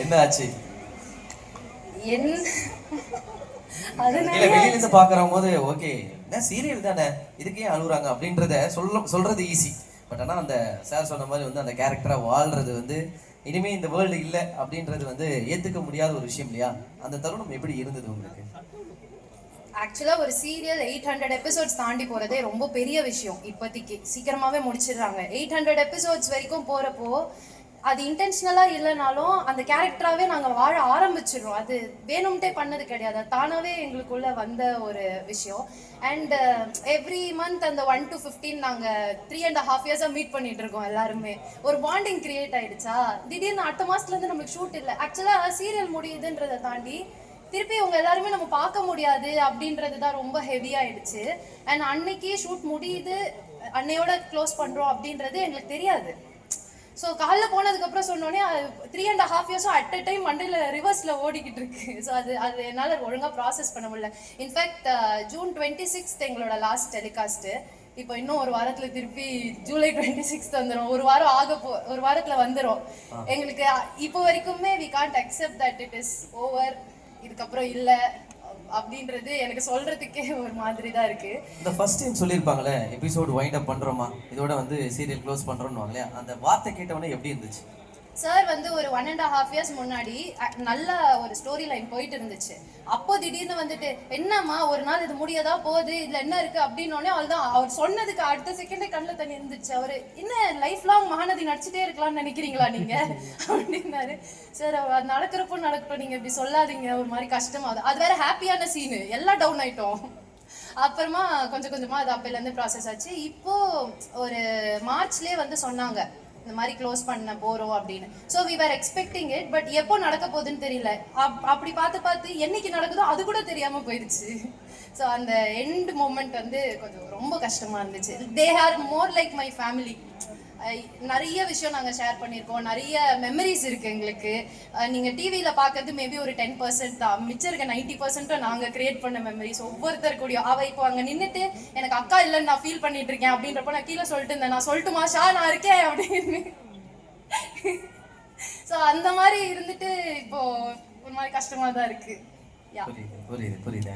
என்ன ஆச்சு? வெளியில இருந்து பாக்குற போது ஓகே என்ன சீரியல் தானே இதுக்கே அழுகுறாங்க அப்படின்றத சொல்றது ஈஸி. பட் ஆனா அந்த சார் சொன்ன மாதிரி வந்து அந்த கேரக்டரா வாழ்றது வந்து இனிமே இந்த வேர்ல்டு இல்ல அப்படின்றது வந்து ஏத்துக்க முடியாத ஒரு விஷயம் இல்லையா? அந்த தருணம் எப்படி இருந்தது உங்களுக்கு? ஆக்சுவலா ஒரு சீரியல் 800 எபிசோட்ஸ் தாண்டி போறதே ரொம்ப பெரிய விஷயம். இப்போதைக்கு சீக்கிரமாவே முடிச்சிடுறாங்க. 800 எபிசோட்ஸ் வரைக்கும் போறப்போ அது இன்டென்ஷனலா இல்லைனாலும் அந்த கேரக்டராகவே நாங்கள் வாழ ஆரம்பிச்சிடுறோம். அது வேணும்ட்டே பண்ணது கிடையாது, தானாகவே எங்களுக்குள்ள வந்த ஒரு விஷயம். அண்ட் எவ்ரி மந்த் அந்த 1 to 15 நாங்கள் 3.5 இயர்ஸாக மீட் பண்ணிட்டு இருக்கோம். எல்லாருமே ஒரு பாண்டிங் கிரியேட் ஆயிடுச்சா. திடீர்னு அடுத்த மாசத்துலேருந்து நம்மளுக்கு ஷூட் இல்லை. ஆக்சுவலாக சீரியல் முடியுதுன்றதை தாண்டி திருப்பி அவங்க எல்லாருமே நம்ம பார்க்க முடியாது அப்படின்றது தான் ரொம்ப ஹெவியாயிடுச்சு. அண்ட் அன்னைக்கு ஷூட் முடியுது, அன்னையோட க்ளோஸ் பண்ணுறோம் அப்படின்றது எங்களுக்கு தெரியாது. ஸோ காலைல போனதுக்கப்புறம் சொன்னோடனே 3.5 இயர்ஸும் அட் அ டைம் மண்டையில் ரிவர்ஸில் ஓடிக்கிட்டு இருக்கு. ஸோ அது என்னால் ஒழுங்காக ப்ராசஸ் பண்ண முடியல. இன்ஃபேக்ட் ஜூன் 26 எங்களோட லாஸ்ட் டெலிகாஸ்ட்டு. இப்போ இன்னும் ஒரு வாரத்தில் திருப்பி ஜூலை 26 வந்துடும். ஒரு வாரத்தில் வந்துடும். எங்களுக்கு இப்போ வரைக்குமே we can't accept that it is over, இதுக்கப்புறம் இல்லை அப்படின்றது எனக்கு சொல்றதுக்கே ஒரு மாதிரி தான் இருக்கு. இந்த ஃபர்ஸ்ட் டைம் சொல்லியிருப்பாங்களே எபிசோடு வைண்ட் அப் பண்றோமா, இதோட வந்து சீரியல் க்ளோஸ் பண்றோம்னு, அந்த வார்த்தை கேட்டவொடனே எப்படி இருந்துச்சு? சார் வந்து ஒரு 1.5 இயர்ஸ் முன்னாடி நல்ல ஒரு ஸ்டோரி லைன் போயிட்டு இருந்துச்சு. அப்போ திடீர்னு வந்துட்டு என்னம்மா ஒரு நாள் இது முடியதா போகுது, இதுல என்ன இருக்கு அப்படின்னோடனே அவள்தான் அவர் சொன்னதுக்கு அடுத்த செகண்டே கண்ணில் தண்ணி இருந்துச்சு. அவரு என்ன லைஃப் லாங் மகாநதி நடிச்சுட்டே இருக்கலாம்னு நினைக்கிறீங்களா நீங்க அப்படின்னாரு. சார் அது நடக்கிறப்போ நடக்கட்டும், நீங்க இப்படி சொல்லாதீங்க, ஒரு மாதிரி கஷ்டமாகுது. அது வேற ஹாப்பியான சீனு, எல்லாம் டவுன் ஆயிட்டோம். அப்புறமா கொஞ்சம் கொஞ்சமா அது அப்பையிலேருந்து ப்ராசஸ் ஆச்சு. இப்போ ஒரு மார்ச்லேயே வந்து சொன்னாங்க இந்த மாதிரி க்ளோஸ் பண்ண போறோம் அப்படின்னு. So we are expecting it. But எப்போ நடக்க போகுதுன்னு தெரியல. அப்படி பார்த்து என்னைக்கு நடக்குதோ அது கூட தெரியாம போயிடுச்சு. ஸோ அந்த எண்ட் மூமெண்ட் வந்து கொஞ்சம் ரொம்ப கஷ்டமா இருந்துச்சு. They are more like my family. நிறைய விஷயம் நாங்கள் ஷேர் பண்ணியிருக்கோம், நிறைய மெமரிஸ் இருக்குது எங்களுக்கு. நீங்கள் டிவியில் பார்க்கறது மேபி ஒரு 10% தான், மிச்சம் இருக்க 90% நாங்கள் கிரியேட் பண்ண மெமரிஸ். ஒவ்வொருத்தர் கூடயும் அவள் இப்போ அங்கே நின்றுட்டு எனக்கு அக்கா இல்லைன்னு நான் ஃபீல் பண்ணிட்டு இருக்கேன் அப்படின்றப்போ நான் கீழே சொல்லிட்டு இருந்தேன், நான் சொல்லட்டுமா ஷா நான் இருக்கேன் அப்படின்னு. ஸோ அந்த மாதிரி இருந்துட்டு இப்போ ஒரு மாதிரி கஷ்டமாக தான் இருக்குது. புரியுது.